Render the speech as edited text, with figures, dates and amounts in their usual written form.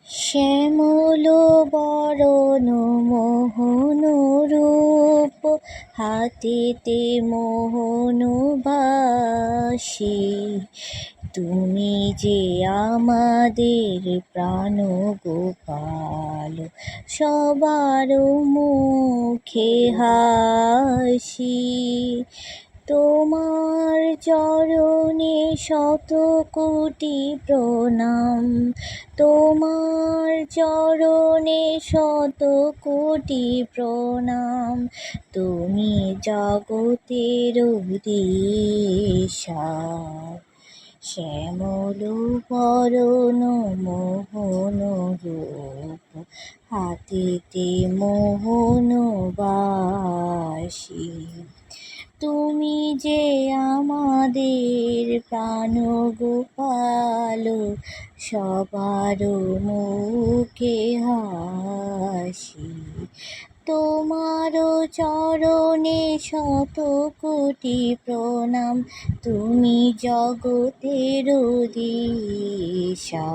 শ্যামল বরণ মোহন রূপ, হাতেতে মোহন বাসি। তুমি যে আমাদের প্রাণ গোপাল, সবার মুখে হাসি। তোমার চরণে শত কোটি প্রণাম, তোমার চরণে শত কোটি প্রণাম। তুমি জগতের দিশা, শ্যামল বরণ মোহন রূপ, হাতেতে মোহন বাসি। তুমি যে আমাদের প্রাণ গোপাল, সবার মুখে হাসি। তোমার চরণে শত কোটি প্রণাম, তুমি জগতের দিশা।